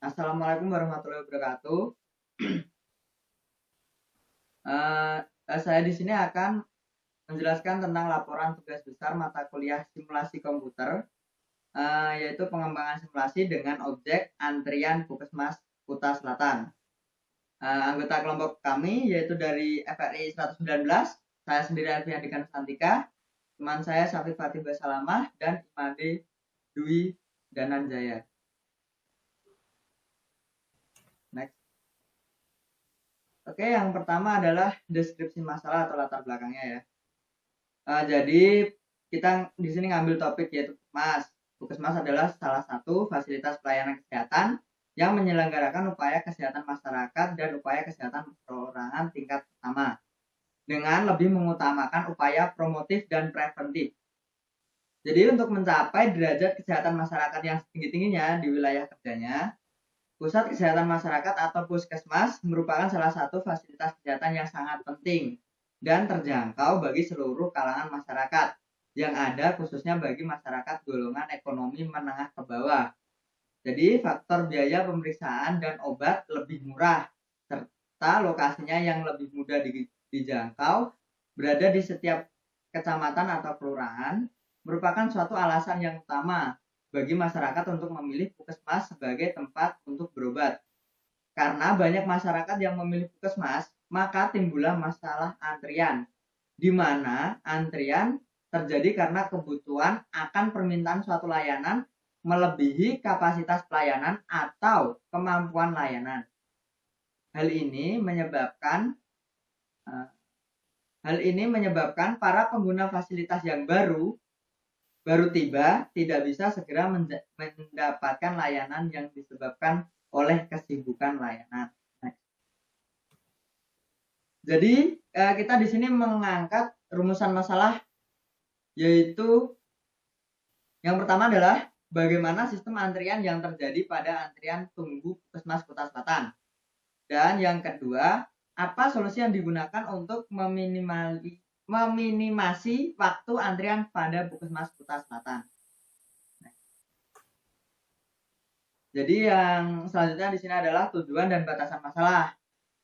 Assalamualaikum warahmatullahi wabarakatuh. Saya di sini akan menjelaskan tentang laporan tugas besar mata kuliah simulasi komputer, yaitu pengembangan simulasi dengan objek antrian Puskesmas Kuta Selatan. Anggota kelompok kami yaitu dari FRI 119, saya sendiri Alfian Dika Nusantika, teman saya Syafiq Fatih Basalamah, dan Imade Dwi Dananjaya. Next. Oke, yang pertama adalah deskripsi masalah atau latar belakangnya ya. Jadi kita di sini ngambil topik yaitu Puskesmas. Puskesmas adalah salah satu fasilitas pelayanan kesehatan yang menyelenggarakan upaya kesehatan masyarakat dan upaya kesehatan perorangan tingkat pertama dengan lebih mengutamakan upaya promotif dan preventif. Jadi untuk mencapai derajat kesehatan masyarakat yang setinggi-tingginya di wilayah kerjanya, Pusat Kesehatan Masyarakat atau Puskesmas merupakan salah satu fasilitas kesehatan yang sangat penting dan terjangkau bagi seluruh kalangan masyarakat yang ada khususnya bagi masyarakat golongan ekonomi menengah ke bawah. Jadi faktor biaya pemeriksaan dan obat lebih murah serta lokasinya yang lebih mudah dijangkau berada di setiap kecamatan atau kelurahan merupakan suatu alasan yang utama bagi masyarakat untuk memilih Puskesmas sebagai tempat untuk berobat. Karena banyak masyarakat yang memilih Puskesmas, maka timbullah masalah antrian, di mana antrian terjadi karena kebutuhan akan permintaan suatu layanan melebihi kapasitas pelayanan atau kemampuan layanan. Hal ini menyebabkan para pengguna fasilitas yang baru tiba tidak bisa segera mendapatkan layanan yang disebabkan oleh kesibukan layanan. Jadi kita di sini mengangkat rumusan masalah, yaitu yang pertama adalah bagaimana sistem antrian yang terjadi pada antrian tunggu Puskesmas Kuta Selatan. Dan yang kedua, apa solusi yang digunakan untuk meminimasi waktu antrian pada Puskesmas Kuta Selatan. Jadi yang selanjutnya di sini adalah tujuan dan batasan masalah.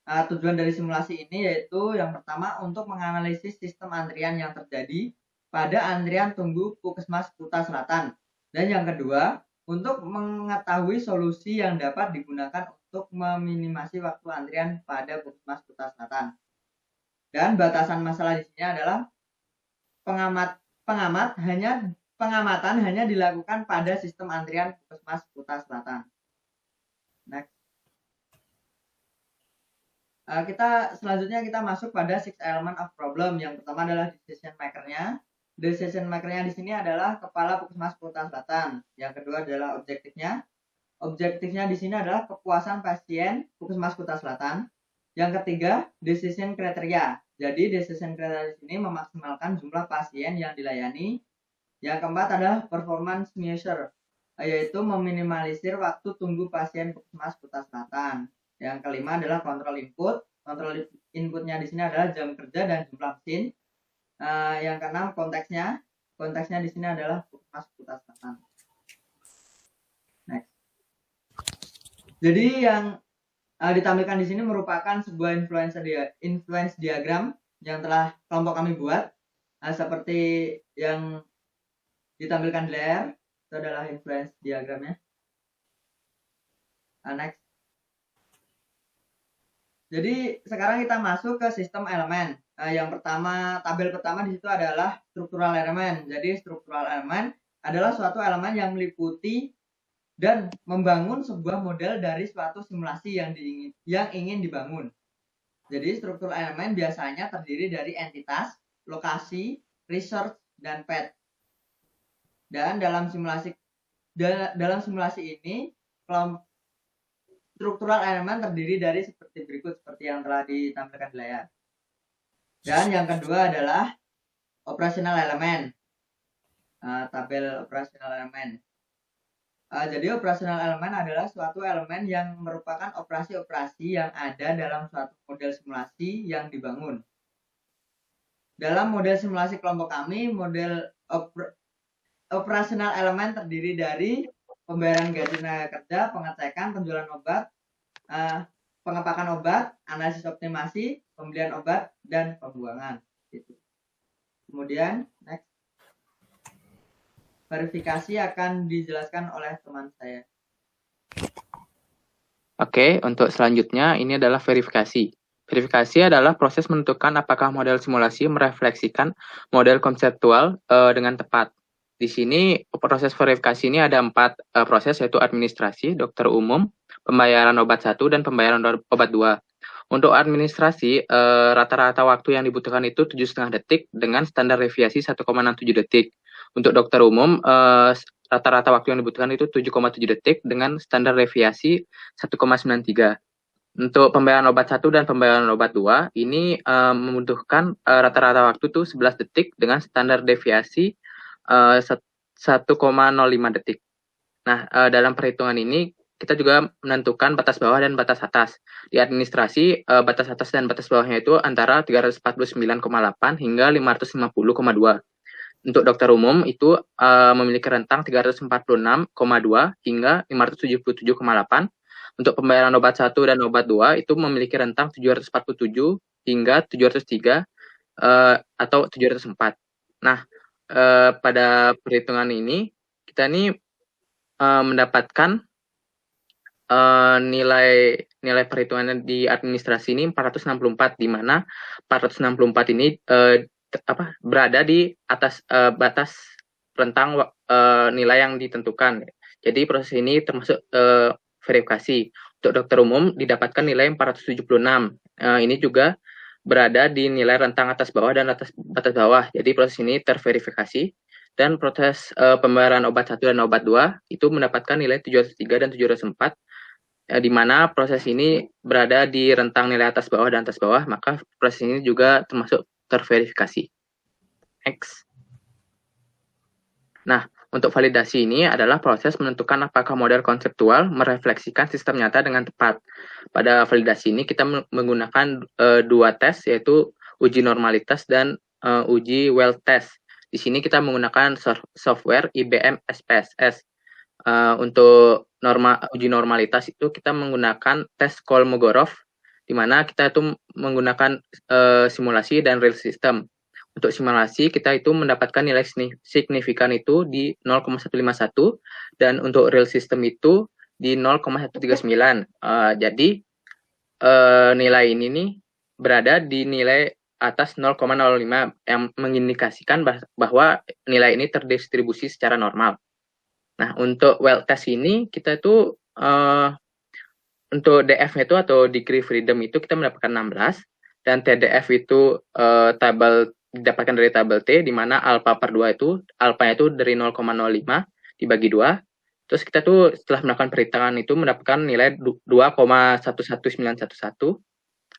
Tujuan dari simulasi ini yaitu yang pertama untuk menganalisis sistem antrian yang terjadi pada antrian tunggu Puskesmas Kuta Selatan. Dan yang kedua, untuk mengetahui solusi yang dapat digunakan untuk meminimasi waktu antrian pada Puskesmas Kuta Selatan. Dan batasan masalah di sini adalah pengamatan hanya dilakukan pada sistem antrian Puskesmas Kuta Selatan. Next. Selanjutnya kita masuk pada 6 element of problem. Yang pertama adalah decision maker-nya. Decision maker-nya di sini adalah kepala Puskesmas Kuta Selatan. Yang kedua adalah objektifnya. Objektifnya di sini adalah kepuasan pasien Puskesmas Kuta Selatan. Yang ketiga, decision criteria. Jadi decision criteria di sini memaksimalkan jumlah pasien yang dilayani. Yang keempat adalah performance measure, yaitu meminimalisir waktu tunggu pasien Puskesmas Kuta Selatan. Yang kelima adalah kontrol input. Kontrol inputnya di sini adalah jam kerja dan jumlah mesin. Yang keenam konteksnya. Konteksnya di sini adalah Puskesmas Kuta Selatan. Next. Jadi yang ditampilkan di sini merupakan sebuah influence diagram yang telah kelompok kami buat. Seperti yang ditampilkan di layar, itu adalah influence diagramnya. Next. Jadi sekarang kita masuk ke sistem elemen. Yang pertama, tabel pertama di situ adalah struktural elemen. Jadi struktural elemen adalah suatu elemen yang meliputi dan membangun sebuah model dari suatu simulasi yang ingin dibangun. Jadi struktur elemen biasanya terdiri dari entitas, lokasi, research, dan path. Dan dalam simulasi ini, struktural elemen terdiri dari seperti berikut, seperti yang telah ditampilkan di layar. Dan yang kedua adalah operational elemen. Tabel operational elemen. Jadi operational elemen adalah suatu elemen yang merupakan operasi-operasi yang ada dalam suatu model simulasi yang dibangun. Dalam model simulasi kelompok kami, model operational elemen terdiri dari pembayaran gaji tenaga kerja, pengecekan, penjualan obat, pengepakan obat, analisis optimasi, pembelian obat, dan pembuangan. Gitu. Kemudian next, verifikasi akan dijelaskan oleh teman saya. Oke, untuk selanjutnya ini adalah verifikasi. Verifikasi adalah proses menentukan apakah model simulasi merefleksikan model konseptual dengan tepat. Di sini proses verifikasi ini ada 4 proses, yaitu administrasi, dokter umum, pembayaran obat 1, dan pembayaran obat 2. Untuk administrasi, rata-rata waktu yang dibutuhkan itu 7,5 detik dengan standar deviasi 1,67 detik. Untuk dokter umum, rata-rata waktu yang dibutuhkan itu 7,7 detik dengan standar deviasi 1,93. Untuk pembayaran obat 1 dan pembayaran obat 2, ini membutuhkan rata-rata waktu itu 11 detik dengan standar deviasi 1,05 detik. Nah, dalam perhitungan ini, kita juga menentukan batas bawah dan batas atas. Di administrasi, batas atas dan batas bawahnya itu antara 349,8 hingga 550,2. Untuk dokter umum itu memiliki rentang 346,2 hingga 577,8. Untuk pembayaran obat 1 dan obat 2 itu memiliki rentang 747 hingga 703 atau 704. Nah, pada perhitungan ini kita ini mendapatkan nilai perhitungannya di administrasi ini 464, di mana 464 ini berada di atas batas rentang nilai yang ditentukan. Jadi proses ini termasuk verifikasi. Untuk dokter umum didapatkan nilai 476. Ini juga berada di nilai rentang atas bawah dan atas batas bawah. Jadi proses ini terverifikasi. Dan proses pembayaran obat 1 dan obat 2 itu mendapatkan nilai 703 dan 704, di mana proses ini berada di rentang nilai atas bawah dan atas bawah, maka proses ini juga termasuk terverifikasi. Next. Nah, untuk validasi ini adalah proses menentukan apakah model konseptual merefleksikan sistem nyata dengan tepat. Pada validasi ini kita menggunakan 2 tes, yaitu uji normalitas dan uji well test. Di sini kita menggunakan software IBM SPSS. Untuk uji normalitas itu kita menggunakan tes Kolmogorov, di mana kita itu menggunakan simulasi dan real system. Untuk simulasi kita itu mendapatkan nilai signifikan itu di 0,151 dan untuk real system itu di 0,139. Jadi nilai ini nih berada di nilai atas 0,05 yang mengindikasikan bahwa nilai ini terdistribusi secara normal. Nah, untuk well test ini kita itu untuk DF-nya itu atau degree freedom itu kita mendapatkan 16, dan TDF itu didapatkan dari tabel T, di mana alpha per 2 itu alpha-nya itu dari 0,05 dibagi 2. Terus kita tuh setelah melakukan perhitungan itu mendapatkan nilai 2,11911.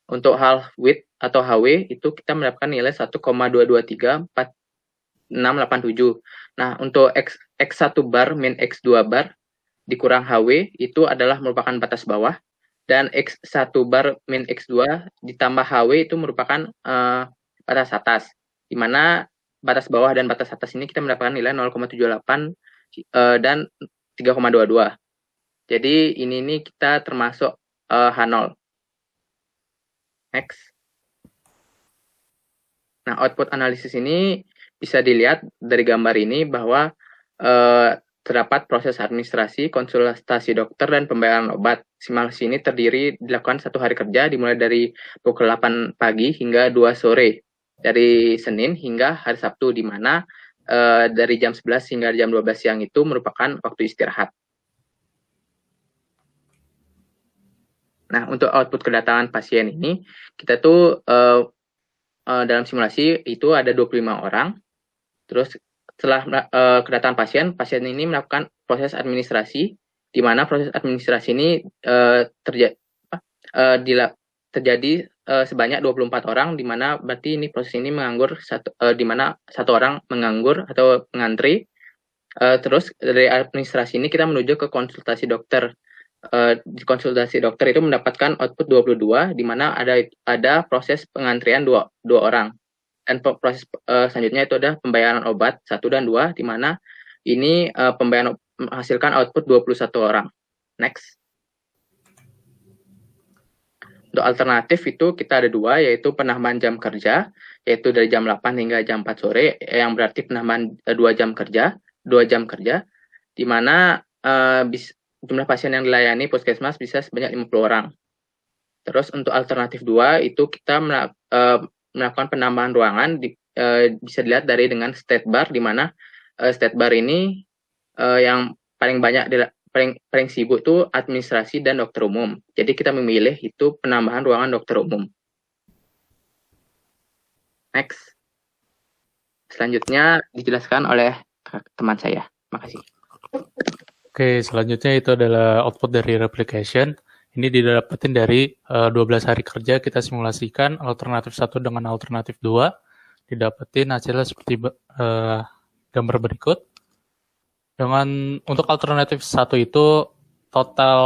Untuk half width atau HW itu kita mendapatkan nilai 1,2234687. Nah, untuk X1 bar min X2 bar dikurang HW itu adalah merupakan batas bawah, dan X1 bar min X2 ditambah HW itu merupakan batas atas, di mana batas bawah dan batas atas ini kita mendapatkan nilai 0,78 dan 3,22. Jadi ini kita termasuk H0. Next. Nah, output analisis ini bisa dilihat dari gambar ini bahwa terdapat proses administrasi, konsultasi dokter, dan pembayaran obat. Simulasi ini dilakukan 1 hari kerja, dimulai dari pukul 8 pagi hingga 2 sore, dari Senin hingga hari Sabtu, di mana dari jam 11 hingga jam 12 siang itu merupakan waktu istirahat. Nah, untuk output kedatangan pasien ini, kita tuh dalam simulasi itu ada 25 orang. Terus setelah kedatangan pasien ini melakukan proses administrasi, di mana proses administrasi ini terjadi sebanyak 24 orang, di mana berarti ini proses ini menganggur di mana 1 orang menganggur atau mengantri. Terus dari administrasi ini kita menuju ke konsultasi dokter. Di konsultasi dokter itu mendapatkan output 22, di mana ada proses pengantrian dua orang. Dan proses selanjutnya itu ada pembayaran obat 1 dan 2, di mana ini pembayaran menghasilkan output 21 orang. Next. Untuk alternatif itu kita ada dua, yaitu penambahan jam kerja, yaitu dari jam 8 hingga jam 4 sore, yang berarti penambahan 2 jam kerja, di mana jumlah pasien yang dilayani puskesmas bisa sebanyak 50 orang. Terus untuk alternatif 2 itu kita melakukan penambahan ruangan, bisa dilihat dari dengan state bar, di mana state bar ini yang paling banyak paling sibuk itu administrasi dan dokter umum. Jadi kita memilih itu penambahan ruangan dokter umum. Next. Selanjutnya dijelaskan oleh teman saya. Makasih. Oke, selanjutnya itu adalah output dari replication. Ini didapatin dari 12 hari kerja kita simulasikan alternatif 1 dengan alternatif 2. Didapetin hasilnya seperti gambar berikut. Untuk alternatif 1 itu total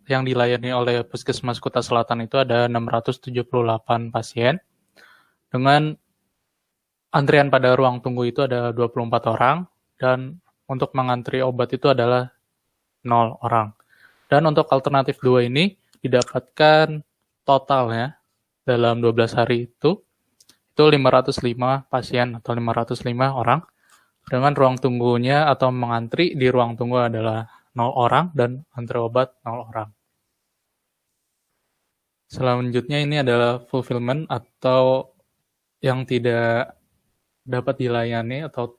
yang dilayani oleh Puskesmas Kuta Selatan itu ada 678 pasien. Dengan antrian pada ruang tunggu itu ada 24 orang. Dan untuk mengantri obat itu adalah 0 orang. Dan untuk alternatif 2 ini didapatkan totalnya dalam 12 hari itu 505 pasien atau 505 orang. Dengan ruang tunggunya atau mengantri di ruang tunggu adalah 0 orang dan antri obat 0 orang. Selanjutnya ini adalah fulfillment atau yang tidak dapat dilayani atau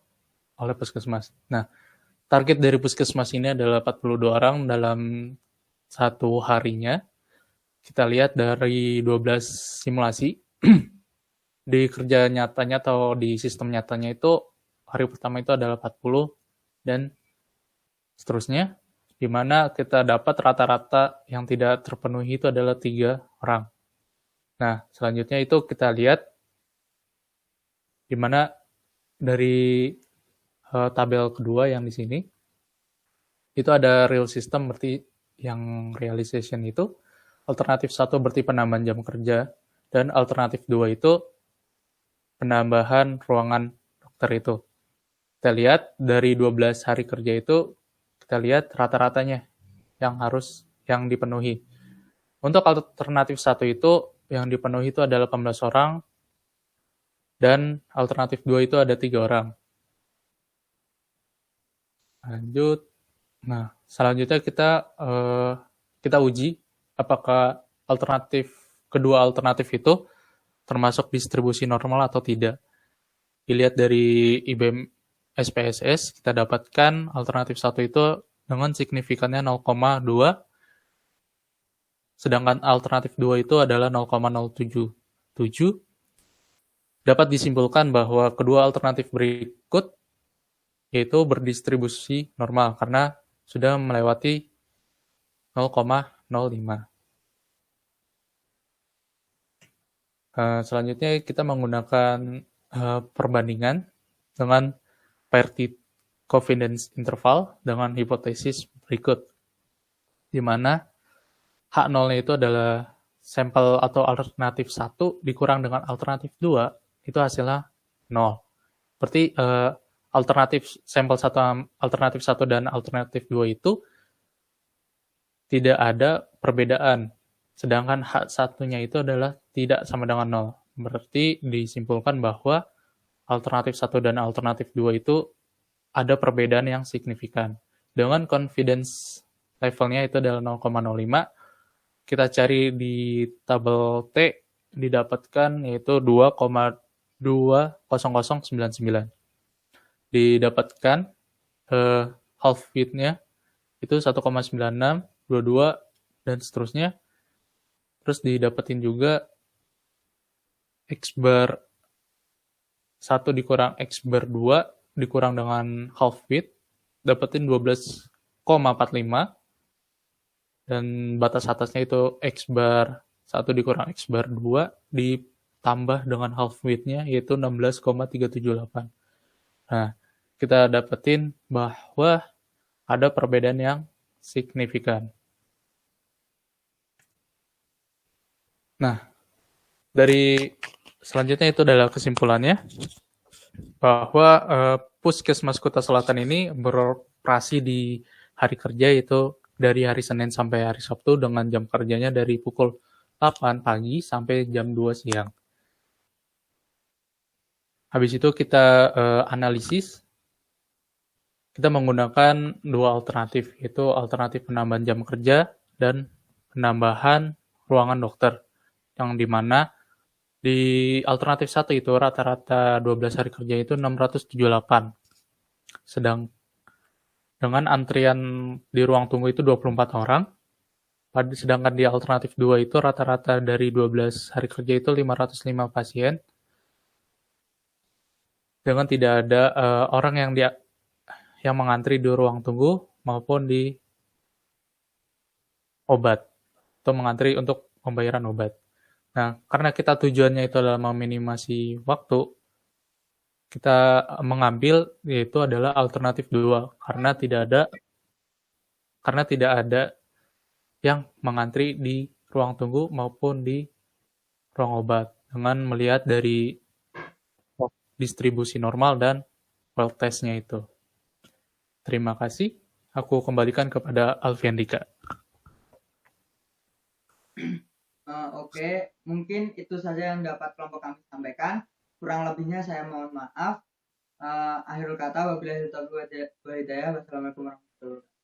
oleh puskesmas. Nah, target dari puskesmas ini adalah 42 orang dalam satu harinya. Kita lihat dari 12 simulasi. Di kerja nyatanya atau di sistem nyatanya itu hari pertama itu adalah 40 dan seterusnya, di mana kita dapat rata-rata yang tidak terpenuhi itu adalah 3 orang. Nah, selanjutnya itu kita lihat di mana dari tabel kedua yang di sini itu ada real system, berarti yang realization itu alternatif 1 berarti penambahan jam kerja dan alternatif 2 itu penambahan ruangan dokter itu. Kita lihat dari 12 hari kerja itu, kita lihat rata-ratanya yang dipenuhi. Untuk alternatif 1 itu, yang dipenuhi itu ada 18 orang, dan alternatif 2 itu ada 3 orang. Lanjut. Nah, selanjutnya kita uji apakah kedua alternatif itu termasuk distribusi normal atau tidak. Dilihat dari IBM SPSS, kita dapatkan alternatif 1 itu dengan signifikannya 0,2, sedangkan alternatif 2 itu adalah 0,077. Dapat disimpulkan bahwa kedua alternatif berikut yaitu berdistribusi normal karena sudah melewati 0,05. Selanjutnya kita menggunakan perbandingan dengan parity confidence interval dengan hipotesis berikut, di mana H0-nya itu adalah sampel atau alternatif 1 dikurang dengan alternatif 2, itu hasilnya 0. Berarti sampel alternatif 1 dan alternatif 2 itu tidak ada perbedaan, sedangkan H1-nya itu adalah tidak sama dengan 0. Berarti disimpulkan bahwa alternatif 1 dan alternatif 2 itu ada perbedaan yang signifikan. Dengan confidence levelnya itu adalah 0,05, kita cari di tabel T, didapatkan yaitu 2,20099. Didapatkan half width-nya itu 1,96, 22, dan seterusnya. Terus didapetin juga X bar 1 dikurang X bar 2 dikurang dengan half width, dapetin 12,45, dan batas atasnya itu X bar 1 dikurang X bar 2 ditambah dengan half width-nya yaitu 16,378. Nah, kita dapetin bahwa ada perbedaan yang signifikan. Nah, dari selanjutnya itu adalah kesimpulannya bahwa Puskesmas Kuta Selatan ini operasi di hari kerja itu dari hari Senin sampai hari Sabtu dengan jam kerjanya dari pukul 8 pagi sampai jam 2 siang. Habis itu kita analisis. Kita menggunakan dua alternatif, yaitu alternatif penambahan jam kerja dan penambahan ruangan dokter. Yang dimana di alternatif 1 itu rata-rata 12 hari kerja itu 678. Sedang dengan antrian di ruang tunggu itu 24 orang. Sedangkan di alternatif 2 itu rata-rata dari 12 hari kerja itu 505 pasien. Dengan tidak ada orang yang mengantri di ruang tunggu maupun di obat atau mengantri untuk pembayaran obat. Nah, karena kita tujuannya itu adalah meminimasi waktu, kita mengambil yaitu adalah alternatif 2 karena tidak ada yang mengantri di ruang tunggu maupun di ruang obat dengan melihat dari distribusi normal dan well test-nya itu. Terima kasih. Aku kembalikan kepada Alfiandika. Oke, mungkin itu saja yang dapat kelompok kami sampaikan. Kurang lebihnya saya mohon maaf. Akhirul kata, wabillahi taufiq wal hidayah. Wassalamualaikum warahmatullahi wabarakatuh.